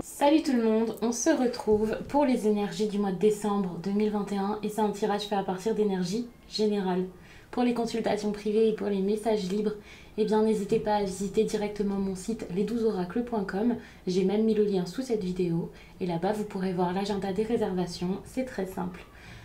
Salut tout le monde, on se retrouve pour les énergies du mois de décembre 2021 et c'est un tirage fait à partir d'énergie générale. Pour les consultations privées et pour les messages libres, eh bien n'hésitez pas à visiter directement mon site les12oracles.com. J'ai même mis le lien sous cette vidéo et là-bas vous pourrez voir l'agenda des réservations, c'est très simple.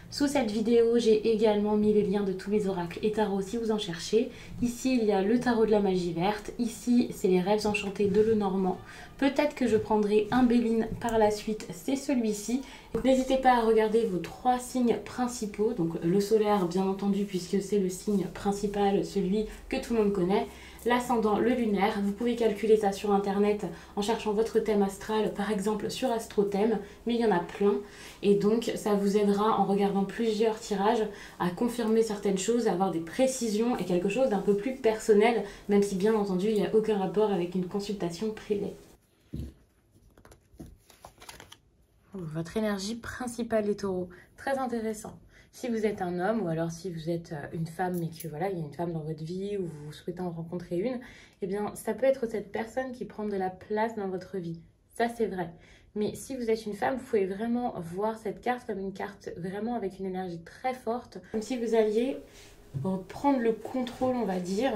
Sous cette vidéo, j'ai également mis les liens de tous mes oracles et tarots si vous en cherchez. Ici, il y a le tarot de la magie verte. Ici, c'est les rêves enchantés de Lenormand. Peut-être que je prendrai un Béline par la suite, c'est celui-ci. N'hésitez pas à regarder vos 3 signes principaux. Donc le solaire, bien entendu, puisque c'est le signe principal, celui que tout le monde connaît. L'ascendant, le lunaire, vous pouvez calculer ça sur internet en cherchant votre thème astral, par exemple sur AstroThème, mais il y en a plein. Et donc ça vous aidera en regardant plusieurs tirages à confirmer certaines choses, à avoir des précisions et quelque chose d'un peu plus personnel, même si bien entendu il n'y a aucun rapport avec une consultation privée. Votre énergie principale les taureaux, très intéressant. Si vous êtes un homme ou alors si vous êtes une femme mais que voilà, il y a une femme dans votre vie ou vous souhaitez en rencontrer une, eh bien ça peut être cette personne qui prend de la place dans votre vie. Ça c'est vrai. Mais si vous êtes une femme, vous pouvez vraiment voir cette carte comme une carte vraiment avec une énergie très forte. Comme si vous alliez prendre le contrôle, on va dire,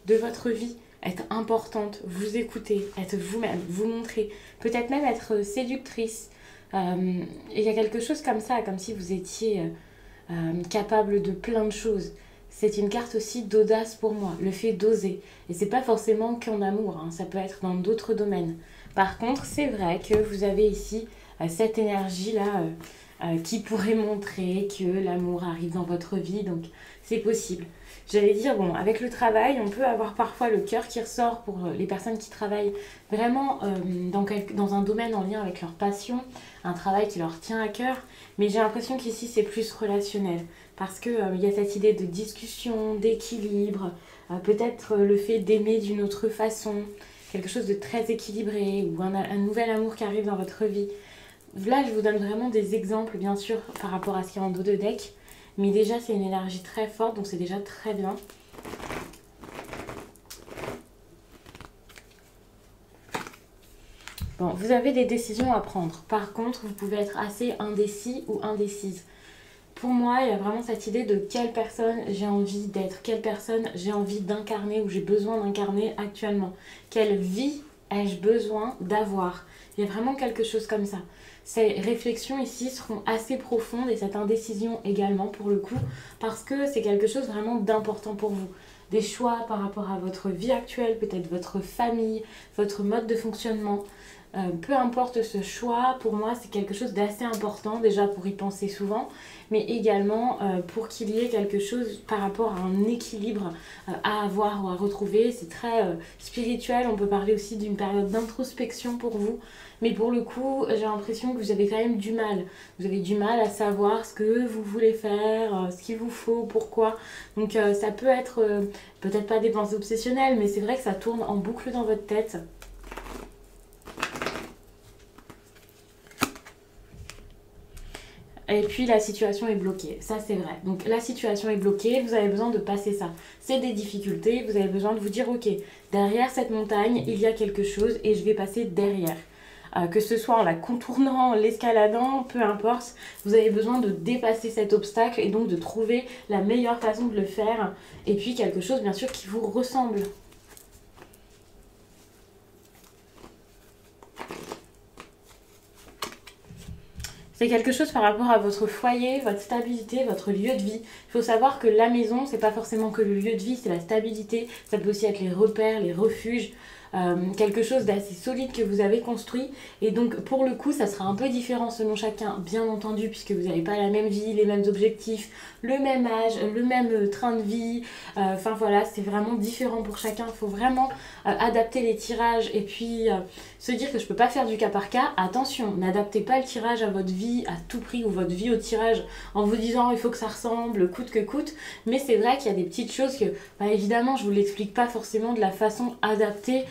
de votre vie. Être importante, vous écouter, être vous-même, vous montrer. Peut-être même être séductrice. Il y a quelque chose comme ça, comme si vous étiez capable de plein de choses. C'est une carte aussi d'audace pour moi, le fait d'oser. Et c'est pas forcément qu'en amour, hein, ça peut être dans d'autres domaines. Par contre, c'est vrai que vous avez ici cette énergie-là qui pourrait montrer que l'amour arrive dans votre vie, donc c'est possible. J'allais dire, bon, avec le travail, on peut avoir parfois le cœur qui ressort pour les personnes qui travaillent vraiment dans un domaine en lien avec leur passion, un travail qui leur tient à cœur, mais j'ai l'impression qu'ici c'est plus relationnel, parce qu'il y a cette idée de discussion, d'équilibre, peut-être le fait d'aimer d'une autre façon, quelque chose de très équilibré, ou un nouvel amour qui arrive dans votre vie. Là, je vous donne vraiment des exemples, bien sûr, par rapport à ce qu'il y a en dos de deck. Mais déjà, c'est une énergie très forte, donc c'est déjà très bien. Bon, vous avez des décisions à prendre. Par contre, vous pouvez être assez indécis ou indécise. Pour moi, il y a vraiment cette idée de quelle personne j'ai envie d'être, quelle personne j'ai envie d'incarner ou j'ai besoin d'incarner actuellement. Quelle vie ai-je besoin d'avoir? Il y a vraiment quelque chose comme ça. Ces réflexions ici seront assez profondes et cette indécision également pour le coup, parce que c'est quelque chose vraiment d'important pour vous. Des choix par rapport à votre vie actuelle, peut-être votre famille, votre mode de fonctionnement. Peu importe ce choix, pour moi c'est quelque chose d'assez important déjà pour y penser souvent, mais également pour qu'il y ait quelque chose par rapport à un équilibre à avoir ou à retrouver. C'est très spirituel, on peut parler aussi d'une période d'introspection pour vous, mais pour le coup j'ai l'impression que vous avez quand même du mal. Vous avez du mal à savoir ce que vous voulez faire, ce qu'il vous faut, pourquoi. Donc ça peut être peut-être pas des pensées obsessionnelles, mais c'est vrai que ça tourne en boucle dans votre tête. Et puis la situation est bloquée, ça c'est vrai. Donc la situation est bloquée, vous avez besoin de passer ça. C'est des difficultés, vous avez besoin de vous dire ok, derrière cette montagne, il y a quelque chose et je vais passer derrière. Que ce soit en la contournant, en l'escaladant, peu importe, vous avez besoin de dépasser cet obstacle et donc de trouver la meilleure façon de le faire. Et puis quelque chose bien sûr qui vous ressemble. C'est quelque chose par rapport à votre foyer, votre stabilité, votre lieu de vie. Il faut savoir que la maison, c'est pas forcément que le lieu de vie, c'est la stabilité. Ça peut aussi être les repères, les refuges, quelque chose d'assez solide que vous avez construit. Et donc pour le coup, ça sera un peu différent selon chacun, bien entendu, puisque vous n'avez pas la même vie, les mêmes objectifs, le même âge, le même train de vie. Enfin voilà, c'est vraiment différent pour chacun. Il faut vraiment adapter les tirages et puis se dire que je peux pas faire du cas par cas. Attention, n'adaptez pas le tirage à votre vie à tout prix ou votre vie au tirage en vous disant il faut que ça ressemble coûte que coûte. Mais c'est vrai qu'il y a des petites choses que bah, évidemment je vous l'explique pas forcément de la façon adaptée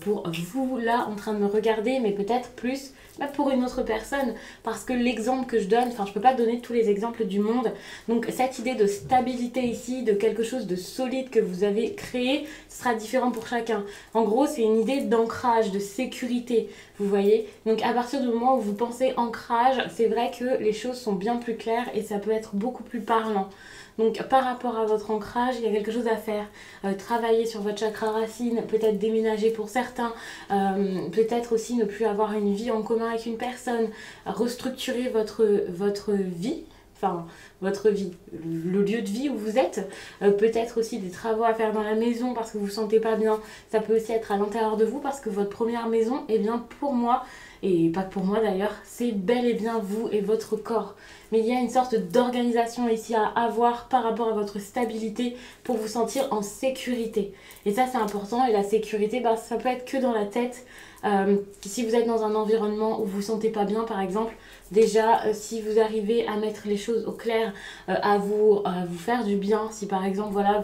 pour vous là en train de me regarder, mais peut-être plus pour une autre personne, parce que l'exemple que je donne, enfin je peux pas donner tous les exemples du monde, donc cette idée de stabilité ici, de quelque chose de solide que vous avez créé, ce sera différent pour chacun. En gros, c'est une idée d'ancrage, de sécurité, vous voyez. Donc à partir du moment où vous pensez ancrage, c'est vrai que les choses sont bien plus claires et ça peut être beaucoup plus parlant. Donc par rapport à votre ancrage, il y a quelque chose à faire. Travailler sur votre chakra racine, peut-être déménager pour certains, peut-être aussi ne plus avoir une vie en commun avec une personne, restructurer votre vie, enfin votre vie, le lieu de vie où vous êtes, peut-être aussi des travaux à faire dans la maison parce que vous ne vous sentez pas bien, ça peut aussi être à l'intérieur de vous parce que votre première maison, eh bien pour moi, et pas que pour moi d'ailleurs, c'est bel et bien vous et votre corps. Mais il y a une sorte d'organisation ici à avoir par rapport à votre stabilité pour vous sentir en sécurité. Et ça c'est important, et la sécurité, bah, ça peut être que dans la tête. Si vous êtes dans un environnement où vous ne vous sentez pas bien par exemple, déjà si vous arrivez à mettre les choses au clair, à vous faire du bien, si par exemple voilà,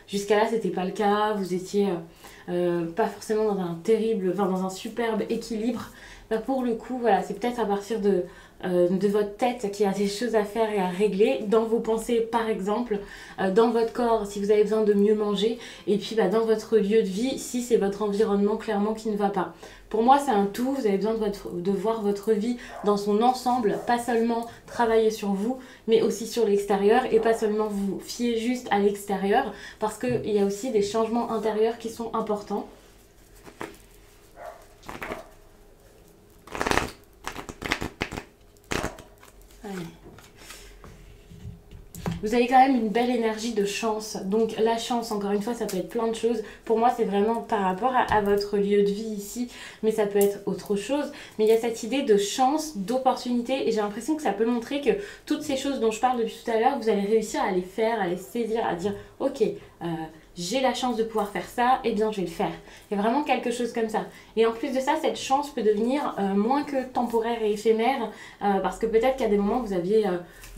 jusqu'à là c'était pas le cas, vous étiez pas forcément dans un terrible, enfin dans un superbe équilibre, bah pour le coup voilà, c'est peut-être à partir de votre tête qu'il y a des choses à faire et à régler, dans vos pensées par exemple, dans votre corps si vous avez besoin de mieux manger, et puis bah, dans votre lieu de vie si c'est votre environnement clairement qui ne va pas. Pour moi c'est un tout, vous avez besoin de voir votre vie dans son ensemble, pas seulement travailler sur vous, mais aussi sur l'extérieur, et pas seulement vous fier juste à l'extérieur, parce qu'il y a aussi des changements intérieurs qui sont importants. Vous avez quand même une belle énergie de chance. Donc la chance, encore une fois, ça peut être plein de choses. Pour moi, c'est vraiment par rapport à votre lieu de vie ici, mais ça peut être autre chose. Mais il y a cette idée de chance, d'opportunité, et j'ai l'impression que ça peut montrer que toutes ces choses dont je parle depuis tout à l'heure, vous allez réussir à les faire, à les saisir, à dire « Ok, j'ai la chance de pouvoir faire ça, et bien je vais le faire. » Il y a vraiment quelque chose comme ça. Et en plus de ça, cette chance peut devenir moins que temporaire et éphémère, parce que peut-être qu'à des moments, vous aviez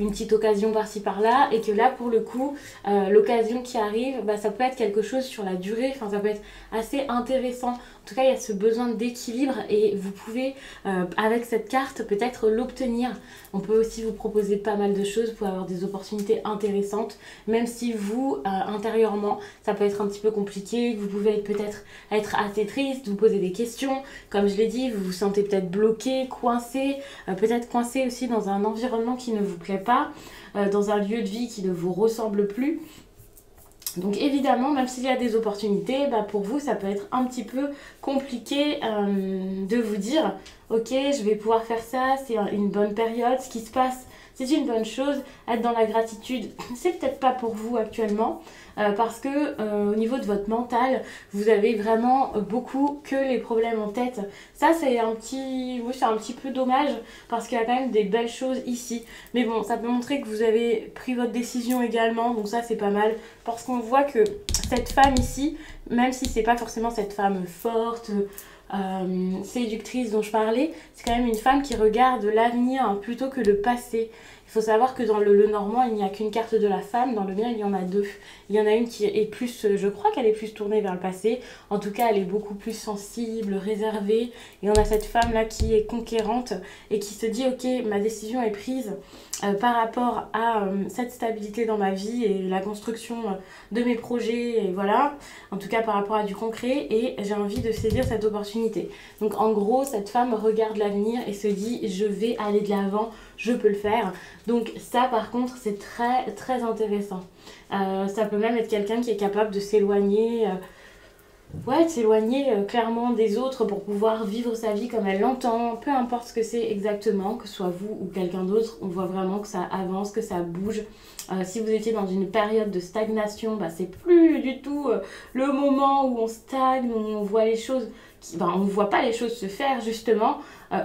une petite occasion par-ci par-là, et que là, pour le coup, l'occasion qui arrive, bah, ça peut être quelque chose sur la durée, enfin ça peut être assez intéressant. En tout cas, il y a ce besoin d'équilibre, et vous pouvez, avec cette carte, peut-être l'obtenir. On peut aussi vous proposer pas mal de choses, vous pouvez avoir des opportunités intéressantes, même si vous, intérieurement, ça peut être un petit peu compliqué, vous pouvez peut-être être assez triste, vous poser des questions, comme je l'ai dit, vous vous sentez peut-être bloqué, coincé, peut-être coincé aussi dans un environnement qui ne vous plaît pas, dans un lieu de vie qui ne vous ressemble plus. Donc évidemment, même s'il y a des opportunités, bah pour vous, ça peut être un petit peu compliqué de vous dire « Ok, je vais pouvoir faire ça, c'est une bonne période, ce qui se passe, c'est une bonne chose. » Être dans la gratitude, c'est peut-être pas pour vous actuellement, parce que au niveau de votre mental, vous avez vraiment beaucoup que les problèmes en tête. Ça, c'est un petit peu dommage, parce qu'il y a quand même des belles choses ici. Mais bon, ça peut montrer que vous avez pris votre décision également, donc ça, c'est pas mal. Parce qu'on voit que cette femme ici, même si c'est pas forcément cette femme forte, séductrice dont je parlais, c'est quand même une femme qui regarde l'avenir plutôt que le passé. Il faut savoir que dans le normand, il n'y a qu'une carte de la femme. Dans le mien, il y en a deux. Il y en a une qui est plus, je crois qu'elle est plus tournée vers le passé. En tout cas, elle est beaucoup plus sensible, réservée. Et on a cette femme-là qui est conquérante et qui se dit « Ok, ma décision est prise par rapport à cette stabilité dans ma vie et la construction de mes projets. » Et voilà, en tout cas par rapport à du concret. Et j'ai envie de saisir cette opportunité. Donc en gros, cette femme regarde l'avenir et se dit « Je vais aller de l'avant. Je peux le faire. » Donc ça par contre c'est très très intéressant. Ça peut même être quelqu'un qui est capable de s'éloigner, clairement des autres pour pouvoir vivre sa vie comme elle l'entend, peu importe ce que c'est exactement, que ce soit vous ou quelqu'un d'autre, on voit vraiment que ça avance, que ça bouge. Si vous étiez dans une période de stagnation, bah, c'est plus du tout le moment où on stagne, où on voit les choses, on ne voit pas les choses se faire justement.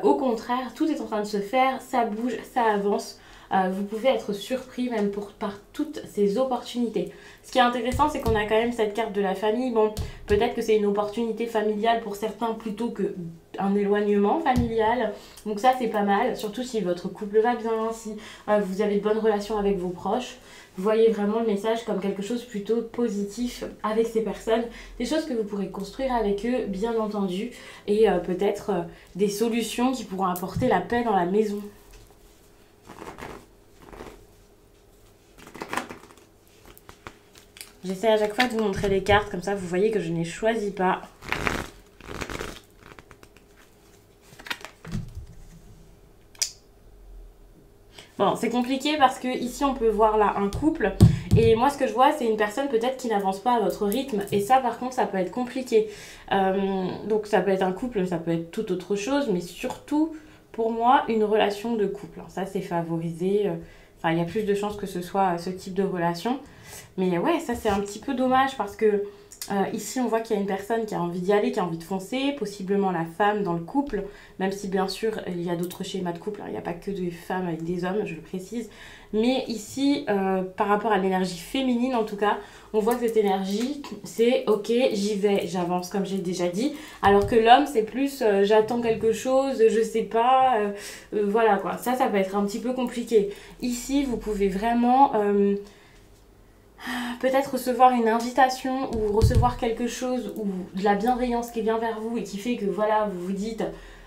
Au contraire, tout est en train de se faire, ça bouge, ça avance. Vous pouvez être surpris même par toutes ces opportunités. Ce qui est intéressant, c'est qu'on a quand même cette carte de la famille. Bon, peut-être que c'est une opportunité familiale pour certains plutôt qu'un éloignement familial. Donc ça, c'est pas mal, surtout si votre couple va bien, si vous avez de bonnes relations avec vos proches. voyez vraiment le message comme quelque chose plutôt positif avec ces personnes, des choses que vous pourrez construire avec eux, bien entendu, et peut-être des solutions qui pourront apporter la paix dans la maison. J'essaie à chaque fois de vous montrer les cartes, comme ça vous voyez que je ne les choisis pas. Bon, c'est compliqué parce que ici on peut voir là un couple et moi ce que je vois c'est une personne peut-être qui n'avance pas à votre rythme et ça par contre ça peut être compliqué. Donc ça peut être un couple, ça peut être toute autre chose mais surtout pour moi une relation de couple. Alors, ça c'est favorisé, enfin il y a plus de chances que ce soit ce type de relation. Mais ouais, ça c'est un petit peu dommage parce que ici on voit qu'il y a une personne qui a envie d'y aller, qui a envie de foncer, possiblement la femme dans le couple, même si bien sûr il y a d'autres schémas de couple, hein, il n'y a pas que des femmes avec des hommes, je le précise. Mais ici, par rapport à l'énergie féminine en tout cas, on voit que cette énergie c'est ok, j'y vais, j'avance comme j'ai déjà dit, alors que l'homme c'est plus j'attends quelque chose, je sais pas, voilà quoi, ça peut être un petit peu compliqué. Ici vous pouvez vraiment... peut-être recevoir une invitation ou recevoir quelque chose ou de la bienveillance qui vient vers vous et qui fait que voilà, vous vous dites,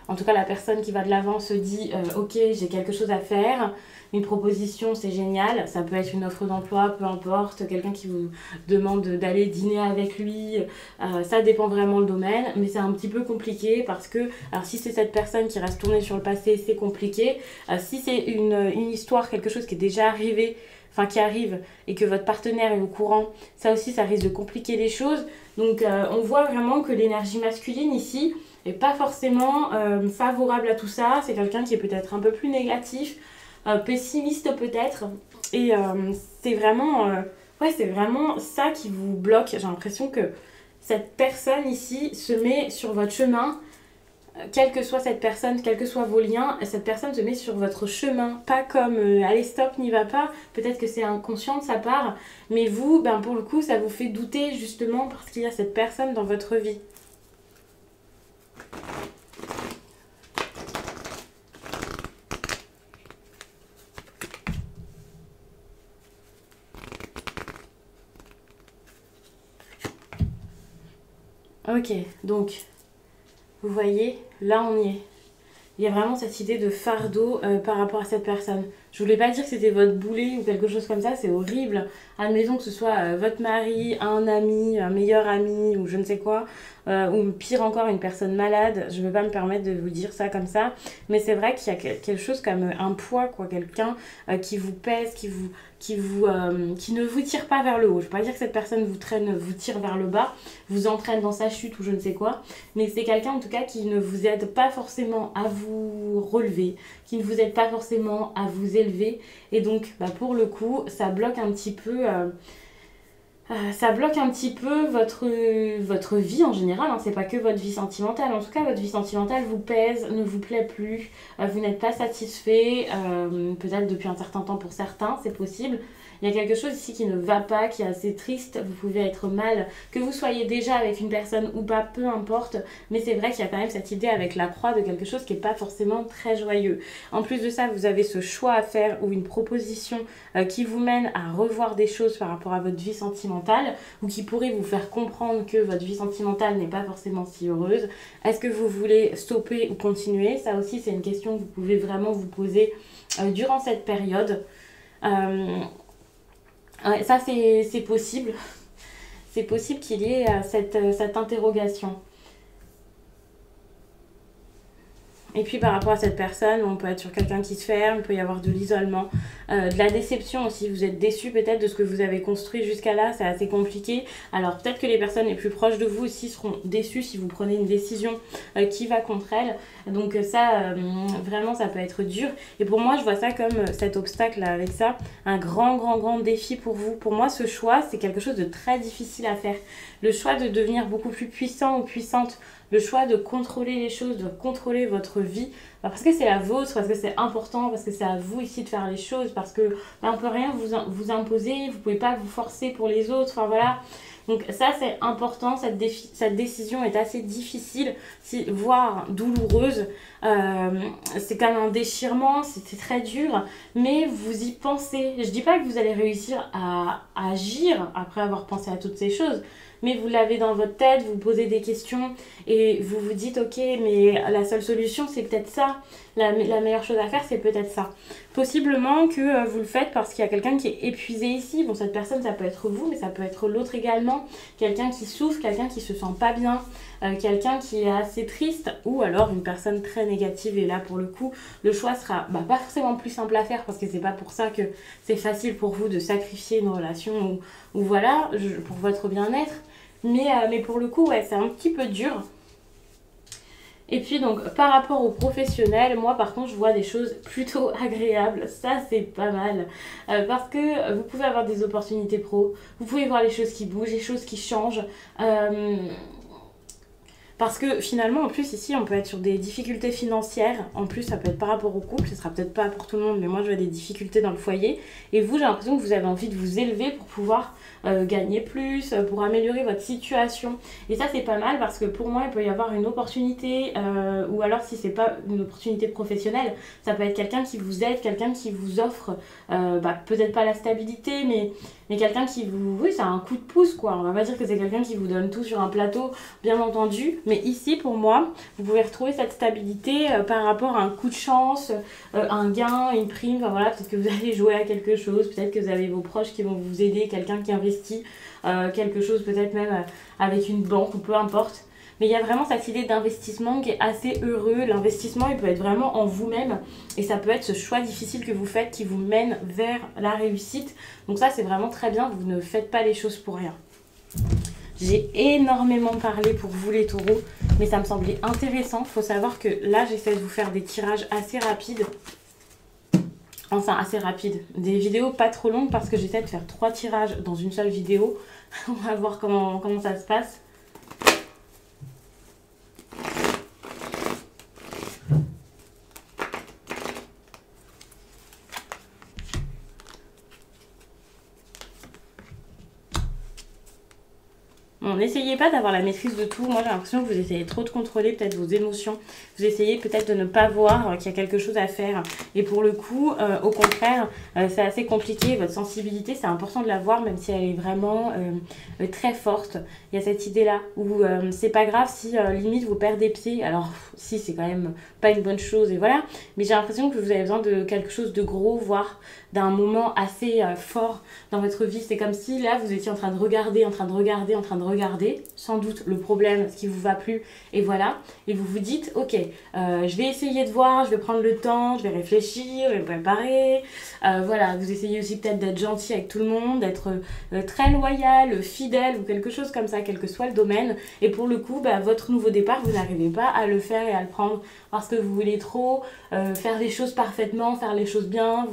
en tout cas la personne qui va de l'avant se dit ok, j'ai quelque chose à faire, une proposition c'est génial, ça peut être une offre d'emploi, peu importe, quelqu'un qui vous demande d'aller dîner avec lui, ça dépend vraiment le domaine, mais c'est un petit peu compliqué parce que, alors si c'est cette personne qui reste tournée sur le passé, c'est compliqué, si c'est une histoire, quelque chose qui est déjà arrivé, enfin qui arrive et que votre partenaire est au courant, ça aussi ça risque de compliquer les choses. Donc on voit vraiment que l'énergie masculine ici est pas forcément favorable à tout ça. C'est quelqu'un qui est peut-être un peu plus négatif, pessimiste peut-être. Et c'est vraiment, ouais, c'est vraiment ça qui vous bloque. J'ai l'impression que cette personne ici se met sur votre chemin. Quelle que soit cette personne, quels que soient vos liens, cette personne se met sur votre chemin, pas comme allez stop, n'y va pas, peut-être que c'est inconscient de sa part, mais vous, ben, pour le coup, ça vous fait douter justement parce qu'il y a cette personne dans votre vie. Ok, donc, vous voyez, là on y est. Il y a vraiment cette idée de fardeau par rapport à cette personne. Je voulais pas dire que c'était votre boulet ou quelque chose comme ça, c'est horrible. Admettons que ce soit votre mari, un ami, un meilleur ami ou je ne sais quoi, ou pire encore une personne malade. Je ne veux pas me permettre de vous dire ça comme ça, mais c'est vrai qu'il y a quelque chose comme un poids, quoi, quelqu'un qui vous pèse, qui ne vous tire pas vers le haut. Je ne veux pas dire que cette personne vous tire vers le bas, vous entraîne dans sa chute ou je ne sais quoi, mais c'est quelqu'un en tout cas qui ne vous aide pas forcément à vous relever, qui ne vous aide pas forcément à vous élever, et donc bah, pour le coup ça bloque un petit peu votre vie en général, hein. C'est pas que votre vie sentimentale, en tout cas votre vie sentimentale vous pèse, ne vous plaît plus, vous n'êtes pas satisfait, peut-être depuis un certain temps pour certains, c'est possible. Il y a quelque chose ici qui ne va pas, qui est assez triste, vous pouvez être mal, que vous soyez déjà avec une personne ou pas, peu importe, mais c'est vrai qu'il y a quand même cette idée avec la croix de quelque chose qui n'est pas forcément très joyeux. En plus de ça, vous avez ce choix à faire ou une proposition qui vous mène à revoir des choses par rapport à votre vie sentimentale ou qui pourrait vous faire comprendre que votre vie sentimentale n'est pas forcément si heureuse. Est-ce que vous voulez stopper ou continuer? Ça aussi, c'est une question que vous pouvez vraiment vous poser durant cette période. Ouais, ça, c'est possible. C'est possible qu'il y ait cette interrogation. Et puis par rapport à cette personne, on peut être sur quelqu'un qui se ferme, il peut y avoir de l'isolement, de la déception aussi. Vous êtes déçu peut-être de ce que vous avez construit jusqu'à là, c'est assez compliqué. Alors peut-être que les personnes les plus proches de vous aussi seront déçues si vous prenez une décision qui va contre elles. Donc ça, vraiment, ça peut être dur. Et pour moi, je vois ça comme cet obstacle là, avec ça, un grand défi pour vous. Pour moi, ce choix, c'est quelque chose de très difficile à faire. Le choix de devenir beaucoup plus puissant ou puissante, le choix de contrôler les choses, de contrôler votre vie, parce que c'est la vôtre, parce que c'est important, parce que c'est à vous ici de faire les choses, parce que on ne peut rien vous imposer, vous ne pouvez pas vous forcer pour les autres, enfin voilà. Donc ça c'est important, cette décision est assez difficile, voire douloureuse. C'est quand même un déchirement, c'est très dur, mais vous y pensez. Je dis pas que vous allez réussir à agir après avoir pensé à toutes ces choses, mais vous l'avez dans votre tête, vous posez des questions et vous vous dites ok, mais la seule solution c'est peut-être ça, la meilleure chose à faire c'est peut-être ça. Possiblement que vous le faites parce qu'il y a quelqu'un qui est épuisé ici. Bon, cette personne ça peut être vous, mais ça peut être l'autre également, quelqu'un qui souffre, quelqu'un qui se sent pas bien, quelqu'un qui est assez triste, ou alors une personne très négative. Et là pour le coup le choix sera pas forcément plus simple à faire, parce que c'est pas pour ça que c'est facile pour vous de sacrifier une relation ou voilà, pour votre bien-être, mais pour le coup ouais, c'est un petit peu dur. Et puis donc par rapport aux professionnels, moi par contre je vois des choses plutôt agréables, ça c'est pas mal, parce que vous pouvez avoir des opportunités pro, vous pouvez voir les choses qui bougent, les choses qui changent, parce que finalement en plus ici on peut être sur des difficultés financières, en plus ça peut être par rapport au couple, ce sera peut-être pas pour tout le monde, mais moi je vois des difficultés dans le foyer, et vous j'ai l'impression que vous avez envie de vous élever pour pouvoir gagner plus, pour améliorer votre situation. Et ça c'est pas mal, parce que pour moi il peut y avoir une opportunité, ou alors si c'est pas une opportunité professionnelle, ça peut être quelqu'un qui vous aide, quelqu'un qui vous offre peut-être pas la stabilité, mais quelqu'un qui vous... Oui, c'est un coup de pouce quoi, on va pas dire que c'est quelqu'un qui vous donne tout sur un plateau, bien entendu, mais ici pour moi vous pouvez retrouver cette stabilité par rapport à un coup de chance, un gain, une prime, enfin voilà, peut-être que vous allez jouer à quelque chose, peut-être que vous avez vos proches qui vont vous aider, quelqu'un qui investit quelque chose, peut-être même avec une banque ou peu importe. Mais il y a vraiment cette idée d'investissement qui est assez heureux. L'investissement, il peut être vraiment en vous-même. Et ça peut être ce choix difficile que vous faites qui vous mène vers la réussite. Donc ça, c'est vraiment très bien. Vous ne faites pas les choses pour rien. J'ai énormément parlé pour vous les taureaux, mais ça me semblait intéressant. Il faut savoir que là, j'essaie de vous faire des tirages assez rapides. Enfin, assez rapides. Des vidéos pas trop longues, parce que j'essaie de faire 3 tirages dans une seule vidéo. On va voir comment ça se passe. Bon, n'essayez pas d'avoir la maîtrise de tout. Moi, j'ai l'impression que vous essayez trop de contrôler peut-être vos émotions. Vous essayez peut-être de ne pas voir qu'il y a quelque chose à faire. Et pour le coup, au contraire, c'est assez compliqué. Votre sensibilité, c'est important de la voir, même si elle est vraiment très forte. Il y a cette idée-là où c'est pas grave si limite vous perdez pied. Alors, si, c'est quand même pas une bonne chose, et voilà. Mais j'ai l'impression que vous avez besoin de quelque chose de gros, voire d'un moment assez fort dans votre vie. C'est comme si là, vous étiez en train de regarder, sans doute le problème, ce qui vous va plus, et voilà. Et vous vous dites, ok, je vais essayer de voir, je vais prendre le temps, je vais réfléchir, je vais me préparer. Voilà, vous essayez aussi peut-être d'être gentil avec tout le monde, d'être très loyal, fidèle ou quelque chose comme ça, quel que soit le domaine. Et pour le coup, votre nouveau départ, vous n'arrivez pas à le faire et à le prendre parce que vous voulez trop faire les choses parfaitement, faire les choses bien.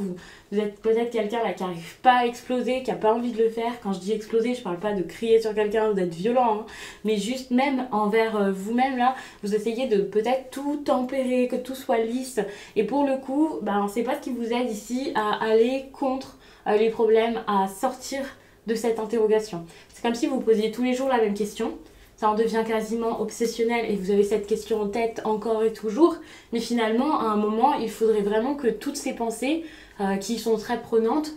Vous êtes peut-être quelqu'un là qui n'arrive pas à exploser, qui n'a pas envie de le faire. Quand je dis exploser, je parle pas de crier sur quelqu'un ou d'être violent, hein, mais juste même envers vous-même là, vous essayez de peut-être tout tempérer, que tout soit lisse. Et pour le coup, c'est pas ce qui vous aide ici à aller contre les problèmes, à sortir de cette interrogation. C'est comme si vous posiez tous les jours la même question. Ça en devient quasiment obsessionnel et vous avez cette question en tête encore et toujours. Mais finalement, à un moment, il faudrait vraiment que toutes ces pensées qui sont très prenantes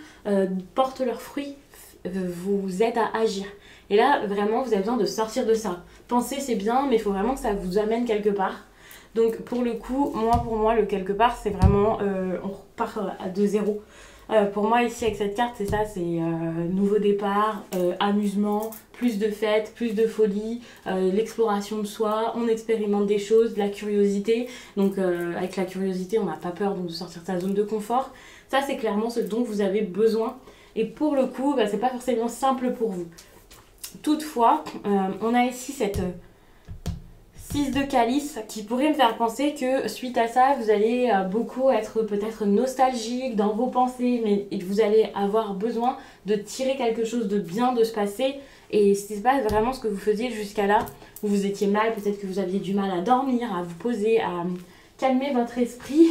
portent leurs fruits, vous aident à agir. Et là, vraiment, vous avez besoin de sortir de ça. Penser, c'est bien, mais il faut vraiment que ça vous amène quelque part. Donc, pour le coup, pour moi, le quelque part, c'est vraiment, on repart de zéro. Pour moi ici avec cette carte c'est ça, c'est nouveau départ, amusement, plus de fêtes, plus de folie, l'exploration de soi, on expérimente des choses, de la curiosité. Donc avec la curiosité on n'a pas peur donc, de sortir de sa zone de confort. Ça c'est clairement ce dont vous avez besoin et pour le coup c'est pas forcément simple pour vous. Toutefois on a ici cette 6 de calice qui pourrait me faire penser que suite à ça vous allez beaucoup être peut-être nostalgique dans vos pensées, mais vous allez avoir besoin de tirer quelque chose de bien de se passer et c'est pas vraiment ce que vous faisiez jusqu'à là où vous étiez mal, peut-être que vous aviez du mal à dormir, à vous poser, à calmer votre esprit.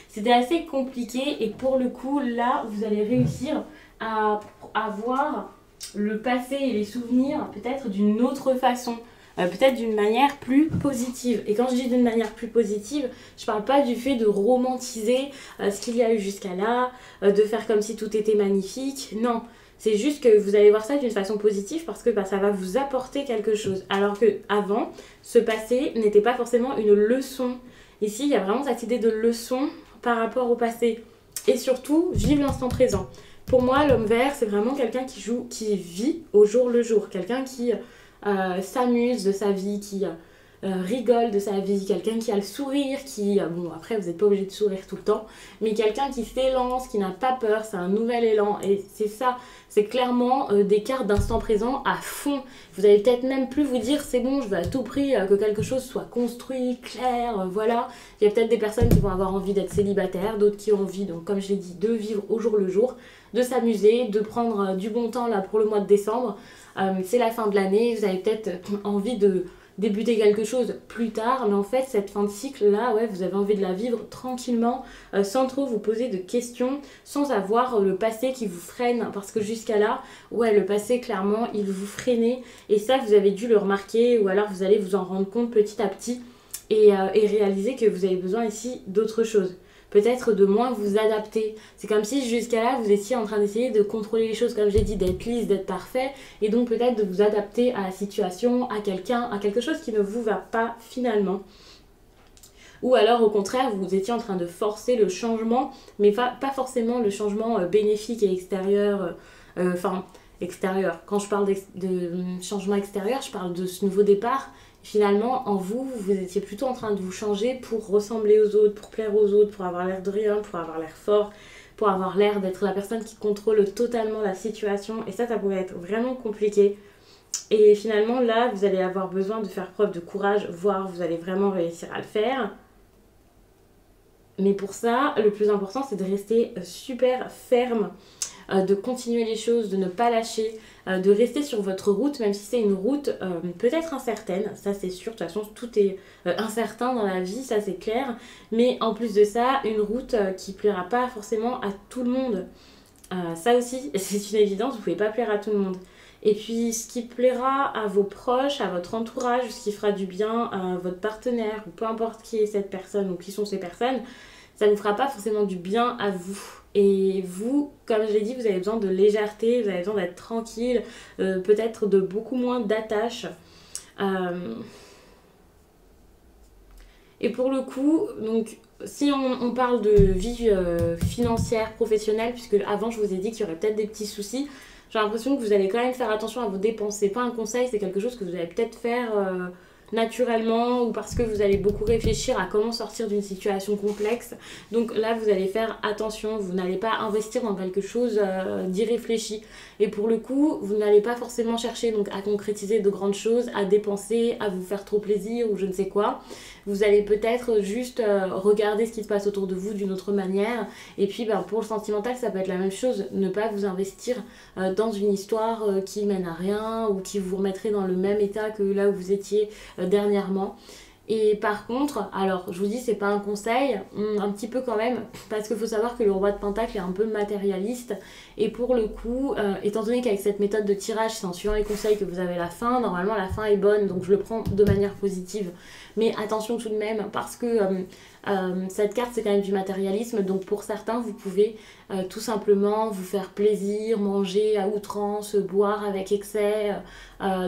C'était assez compliqué et pour le coup là vous allez réussir à avoir le passé et les souvenirs peut-être d'une autre façon. Peut-être d'une manière plus positive. Et quand je dis d'une manière plus positive, je parle pas du fait de romantiser ce qu'il y a eu jusqu'à là, de faire comme si tout était magnifique. Non, c'est juste que vous allez voir ça d'une façon positive parce que ça va vous apporter quelque chose. Alors que avant, ce passé n'était pas forcément une leçon. Ici, il y a vraiment cette idée de leçon par rapport au passé. Et surtout, vivre l'instant présent. Pour moi, l'homme vert, c'est vraiment quelqu'un qui vit au jour le jour. Quelqu'un qui s'amuse de sa vie, qui rigole de sa vie, quelqu'un qui a le sourire, qui, bon après vous n'êtes pas obligé de sourire tout le temps, mais quelqu'un qui s'élance, qui n'a pas peur, c'est un nouvel élan, et c'est ça, c'est clairement des cartes d'instant présent à fond. Vous allez peut-être même plus vous dire c'est bon, je veux à tout prix que quelque chose soit construit, clair, voilà. Il y a peut-être des personnes qui vont avoir envie d'être célibataires, d'autres qui ont envie, donc comme je l'ai dit, de vivre au jour le jour, de s'amuser, de prendre du bon temps là pour le mois de décembre. C'est la fin de l'année, vous avez peut-être envie de débuter quelque chose plus tard, mais en fait cette fin de cycle là, ouais, vous avez envie de la vivre tranquillement, sans trop vous poser de questions, sans avoir le passé qui vous freine, parce que jusqu'à là, ouais, le passé clairement il vous freinait, et ça vous avez dû le remarquer, ou alors vous allez vous en rendre compte petit à petit, et réaliser que vous avez besoin ici d'autre chose. Peut-être de moins vous adapter. C'est comme si jusqu'à là, vous étiez en train d'essayer de contrôler les choses, comme j'ai dit, d'être lisse, d'être parfait, et donc peut-être de vous adapter à la situation, à quelqu'un, à quelque chose qui ne vous va pas finalement. Ou alors au contraire, vous étiez en train de forcer le changement, mais pas forcément le changement bénéfique et extérieur, extérieur. Quand je parle de changement extérieur, je parle de ce nouveau départ. Finalement, en vous, vous étiez plutôt en train de vous changer pour ressembler aux autres, pour plaire aux autres, pour avoir l'air de rien, pour avoir l'air fort, pour avoir l'air d'être la personne qui contrôle totalement la situation. Et ça pouvait être vraiment compliqué. Et finalement, là, vous allez avoir besoin de faire preuve de courage, voire vous allez vraiment réussir à le faire. Mais pour ça, le plus important, c'est de rester super ferme, de continuer les choses, de ne pas lâcher, de rester sur votre route, même si c'est une route peut-être incertaine, ça c'est sûr, de toute façon tout est incertain dans la vie, ça c'est clair, mais en plus de ça, une route qui plaira pas forcément à tout le monde. Ça aussi, c'est une évidence, vous pouvez pas plaire à tout le monde. Et puis ce qui plaira à vos proches, à votre entourage, ce qui fera du bien à votre partenaire, ou peu importe qui est cette personne ou qui sont ces personnes, ça ne fera pas forcément du bien à vous. Et vous, comme je l'ai dit, vous avez besoin de légèreté, vous avez besoin d'être tranquille, peut-être de beaucoup moins d'attache. Et pour le coup, donc, si on parle de vie financière, professionnelle, puisque avant je vous ai dit qu'il y aurait peut-être des petits soucis, j'ai l'impression que vous allez quand même faire attention à vos dépenses. C'est pas un conseil, c'est quelque chose que vous allez peut-être faire naturellement, ou parce que vous allez beaucoup réfléchir à comment sortir d'une situation complexe. Donc là, vous allez faire attention, vous n'allez pas investir dans quelque chose d'irréfléchi. Et pour le coup, vous n'allez pas forcément chercher donc à concrétiser de grandes choses, à dépenser, à vous faire trop plaisir ou je ne sais quoi. Vous allez peut-être juste regarder ce qui se passe autour de vous d'une autre manière. Et puis pour le sentimental, ça peut être la même chose. Ne pas vous investir dans une histoire qui mène à rien, ou qui vous remettrait dans le même état que là où vous étiez dernièrement. Et par contre, alors je vous dis, c'est pas un conseil, un petit peu quand même, parce qu'il faut savoir que le roi de Pentacle est un peu matérialiste, et pour le coup, étant donné qu'avec cette méthode de tirage, c'est en suivant les conseils que vous avez la fin, normalement la fin est bonne, donc je le prends de manière positive, mais attention tout de même, parce que cette carte c'est quand même du matérialisme, donc pour certains vous pouvez tout simplement vous faire plaisir, manger à outrance, boire avec excès,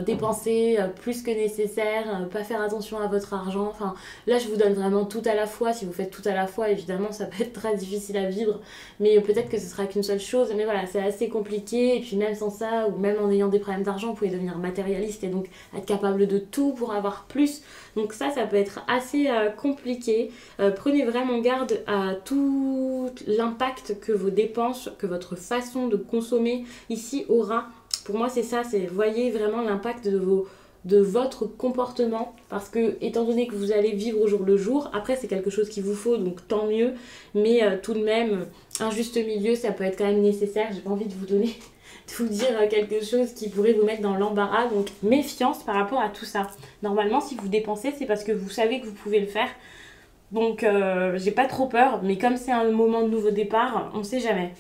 dépenser plus que nécessaire, pas faire attention à votre argent. Enfin, là je vous donne vraiment tout à la fois. Si vous faites tout à la fois, évidemment ça peut être très difficile à vivre, mais peut-être que ce sera qu'une seule chose. Mais voilà, c'est assez compliqué, et puis même sans ça, ou même en ayant des problèmes d'argent, vous pouvez devenir matérialiste et donc être capable de tout pour avoir plus. Donc ça peut être assez compliqué. Prenez vraiment garde à tout l'impact que vos dépenses, que votre façon de consommer ici aura. Pour moi c'est ça, c'est voyez vraiment l'impact de votre comportement, parce que étant donné que vous allez vivre au jour le jour, après c'est quelque chose qu'il vous faut, donc tant mieux, mais tout de même un juste milieu ça peut être quand même nécessaire. J'ai pas envie de vous donner de vous dire quelque chose qui pourrait vous mettre dans l'embarras, donc méfiance par rapport à tout ça. Normalement si vous dépensez, c'est parce que vous savez que vous pouvez le faire, donc j'ai pas trop peur, mais comme c'est un moment de nouveau départ, on sait jamais.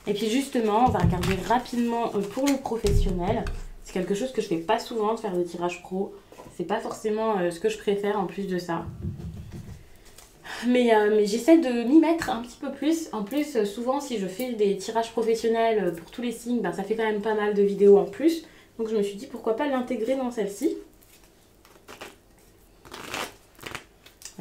Et puis justement, on va regarder rapidement pour le professionnel. C'est quelque chose que je fais pas souvent de faire des tirages pro. C'est pas forcément ce que je préfère en plus de ça. Mais j'essaie de m'y mettre un petit peu plus. En plus, souvent, si je fais des tirages professionnels pour tous les signes, ben, ça fait quand même pas mal de vidéos en plus. Donc je me suis dit pourquoi pas l'intégrer dans celle-ci.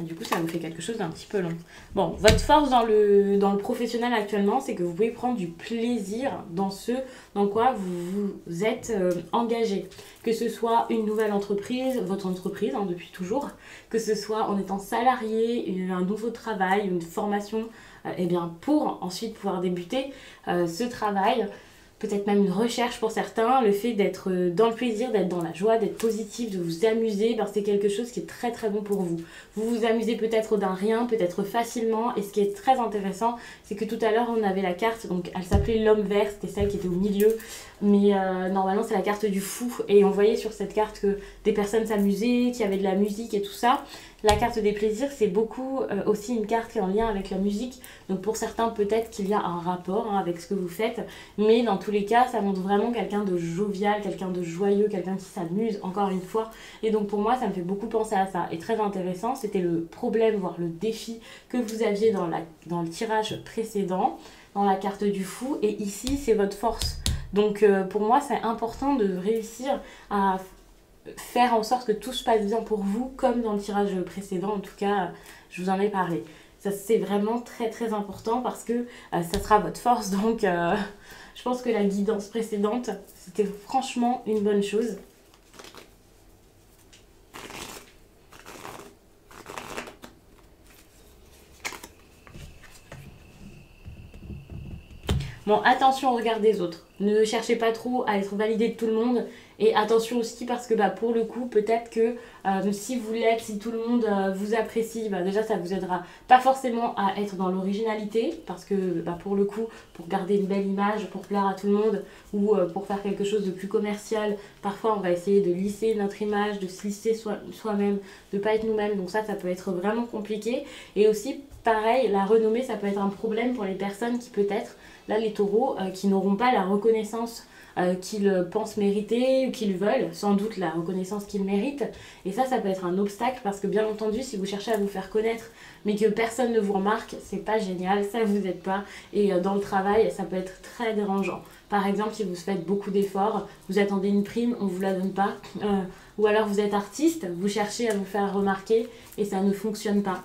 Du coup, ça vous fait quelque chose d'un petit peu long. Bon, votre force dans le professionnel actuellement, c'est que vous pouvez prendre du plaisir dans ce dans quoi vous êtes engagé. Que ce soit une nouvelle entreprise, votre entreprise hein, depuis toujours, que ce soit en étant salarié, un nouveau travail, une formation, et bien pour ensuite pouvoir débuter ce travail. Peut-être même une recherche pour certains, le fait d'être dans le plaisir, d'être dans la joie, d'être positif, de vous amuser, ben c'est quelque chose qui est très très bon pour vous. Vous vous amusez peut-être d'un rien, peut-être facilement, et ce qui est très intéressant, c'est que tout à l'heure on avait la carte, donc elle s'appelait l'homme vert, c'était celle qui était au milieu, mais normalement c'est la carte du fou, et on voyait sur cette carte que des personnes s'amusaient, qu'il y avait de la musique et tout ça. La carte des plaisirs, c'est beaucoup aussi une carte qui est en lien avec la musique. Donc pour certains, peut-être qu'il y a un rapport hein, avec ce que vous faites. Mais dans tous les cas, ça montre vraiment quelqu'un de jovial, quelqu'un de joyeux, quelqu'un qui s'amuse, encore une fois. Et donc pour moi, ça me fait beaucoup penser à ça. Et très intéressant, c'était le problème, voire le défi que vous aviez dans le tirage précédent, dans la carte du fou. Et ici, c'est votre force. Donc pour moi, c'est important de réussir à faire en sorte que tout se passe bien pour vous, comme dans le tirage précédent, en tout cas, je vous en ai parlé. Ça, c'est vraiment très très important parce que ça sera votre force. Donc, je pense que la guidance précédente, c'était franchement une bonne chose. Bon, attention au regard des autres. Ne cherchez pas trop à être validé de tout le monde. Et attention aussi parce que pour le coup, peut-être que si vous l'êtes, si tout le monde vous apprécie, déjà ça vous aidera pas forcément à être dans l'originalité. Parce que pour le coup, pour garder une belle image, pour plaire à tout le monde ou pour faire quelque chose de plus commercial, parfois on va essayer de lisser notre image, de se lisser soi-même, de pas être nous-mêmes. Donc ça peut être vraiment compliqué. Et aussi, pareil, la renommée, ça peut être un problème pour les personnes qui peut-être, là les taureaux, qui n'auront pas la reconnaissance qu'ils pensent mériter ou qu'ils veulent, sans doute la reconnaissance qu'ils méritent. Et ça peut être un obstacle parce que bien entendu, si vous cherchez à vous faire connaître mais que personne ne vous remarque, c'est pas génial, ça vous aide pas. Et dans le travail, ça peut être très dérangeant. Par exemple, si vous faites beaucoup d'efforts, vous attendez une prime, on vous la donne pas. Ou alors vous êtes artiste, vous cherchez à vous faire remarquer et ça ne fonctionne pas.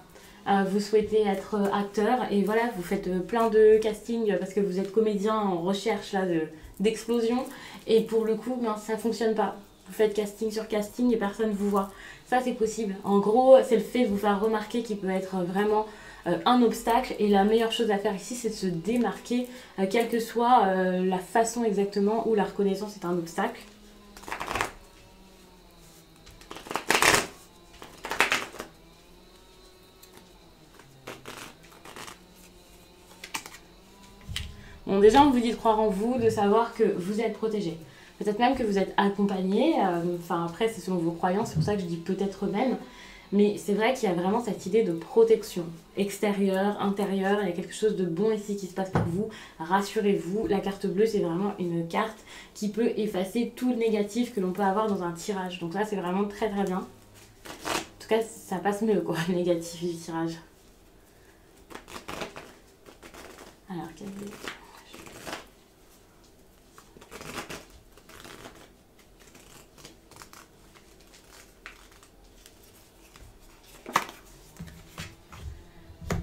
Vous souhaitez être acteur et voilà, vous faites plein de castings parce que vous êtes comédien en recherche là, d'explosion et pour le coup, ça fonctionne pas. Vous faites casting sur casting et personne ne vous voit. Ça, c'est possible. En gros, c'est le fait de vous faire remarquer qui peut être vraiment un obstacle et la meilleure chose à faire ici, c'est de se démarquer, quelle que soit la façon exactement où la reconnaissance est un obstacle. Bon, déjà, on vous dit de croire en vous, de savoir que vous êtes protégé. Peut-être même que vous êtes accompagné. Enfin, après, c'est selon vos croyances, c'est pour ça que je dis peut-être même. Mais c'est vrai qu'il y a vraiment cette idée de protection extérieure, intérieure. Il y a quelque chose de bon ici qui se passe pour vous. Rassurez-vous, la carte bleue, c'est vraiment une carte qui peut effacer tout le négatif que l'on peut avoir dans un tirage. Donc ça, c'est vraiment très très bien. En tout cas, ça passe mieux, quoi, le négatif du tirage. Alors, quel est...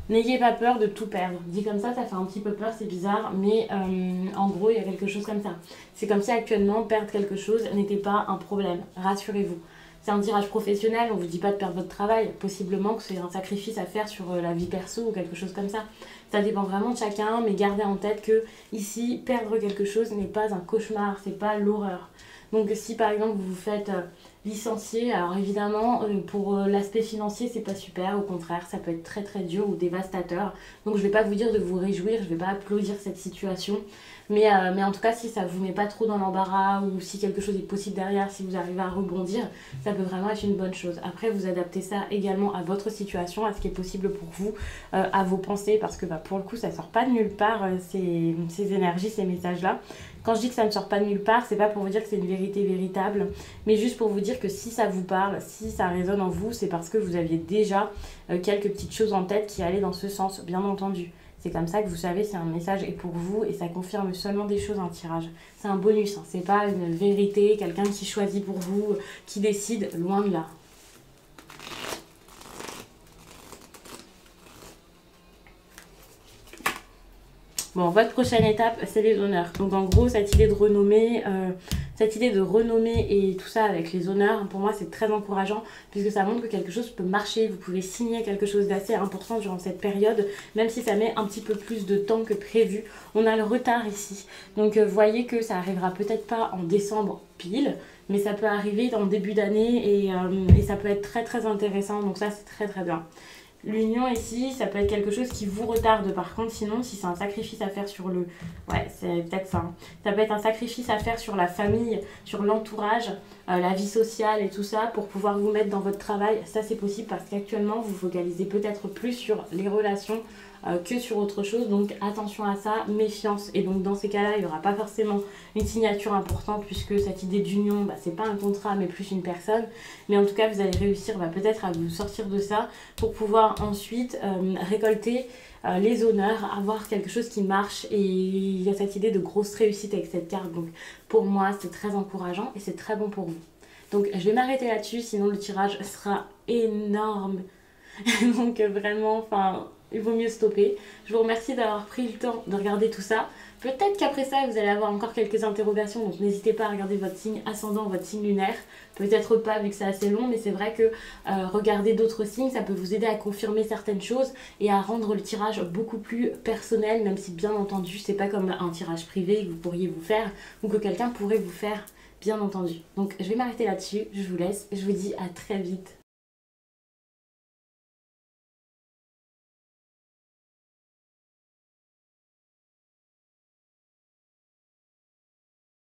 N'ayez pas peur de tout perdre. Dit comme ça fait un petit peu peur, c'est bizarre, mais en gros, il y a quelque chose comme ça. C'est comme si actuellement, perdre quelque chose n'était pas un problème. Rassurez-vous. C'est un tirage professionnel, on ne vous dit pas de perdre votre travail. Possiblement que c'est un sacrifice à faire sur la vie perso ou quelque chose comme ça. Ça dépend vraiment de chacun, mais gardez en tête que ici, perdre quelque chose n'est pas un cauchemar, c'est pas l'horreur. Donc si par exemple vous vous faites licencier, alors évidemment pour l'aspect financier c'est pas super, au contraire ça peut être très très dur ou dévastateur. Donc je vais pas vous dire de vous réjouir, je vais pas applaudir cette situation. Mais en tout cas, si ça vous met pas trop dans l'embarras ou si quelque chose est possible derrière, si vous arrivez à rebondir, ça peut vraiment être une bonne chose. Après, vous adaptez ça également à votre situation, à ce qui est possible pour vous, à vos pensées, parce que pour le coup, ça sort pas de nulle part, ces énergies, ces messages-là. Quand je dis que ça ne sort pas de nulle part, c'est pas pour vous dire que c'est une vérité véritable, mais juste pour vous dire que si ça vous parle, si ça résonne en vous, c'est parce que vous aviez déjà quelques petites choses en tête qui allaient dans ce sens, bien entendu. C'est comme ça que vous savez si un message est pour vous et ça confirme seulement des choses, un tirage. C'est un bonus, hein. C'est pas une vérité, quelqu'un qui choisit pour vous, qui décide, loin de là. Bon, votre prochaine étape, c'est les honneurs. Donc en gros, cette idée de renommer et tout ça avec les honneurs, pour moi, c'est très encourageant puisque ça montre que quelque chose peut marcher. Vous pouvez signer quelque chose d'assez important durant cette période, même si ça met un petit peu plus de temps que prévu. On a le retard ici. Donc voyez que ça arrivera peut-être pas en décembre pile, mais ça peut arriver en début d'année et ça peut être très très intéressant. Donc ça, c'est très très bien. L'union ici, ça peut être quelque chose qui vous retarde. Par contre, sinon, si c'est un sacrifice à faire sur le... Ouais, c'est peut-être ça. Hein. Ça peut être un sacrifice à faire sur la famille, sur l'entourage, la vie sociale et tout ça pour pouvoir vous mettre dans votre travail. Ça, c'est possible parce qu'actuellement, vous focalisez peut-être plus sur les relations que sur autre chose. Donc, attention à ça, méfiance. Et donc, dans ces cas-là, il n'y aura pas forcément une signature importante puisque cette idée d'union, c'est pas un contrat mais plus une personne. Mais en tout cas, vous allez réussir peut-être à vous sortir de ça pour pouvoir ensuite récolter les honneurs, avoir quelque chose qui marche. Et il y a cette idée de grosse réussite avec cette carte. Donc, pour moi, c'est très encourageant et c'est très bon pour vous. Donc, je vais m'arrêter là-dessus, sinon le tirage sera énorme. Donc, vraiment, il vaut mieux stopper. Je vous remercie d'avoir pris le temps de regarder tout ça. Peut-être qu'après ça, vous allez avoir encore quelques interrogations, donc n'hésitez pas à regarder votre signe ascendant, votre signe lunaire. Peut-être pas vu que c'est assez long, mais c'est vrai que regarder d'autres signes, ça peut vous aider à confirmer certaines choses et à rendre le tirage beaucoup plus personnel, même si bien entendu, c'est pas comme un tirage privé que vous pourriez vous faire ou que quelqu'un pourrait vous faire, bien entendu. Donc je vais m'arrêter là-dessus, je vous laisse, je vous dis à très vite.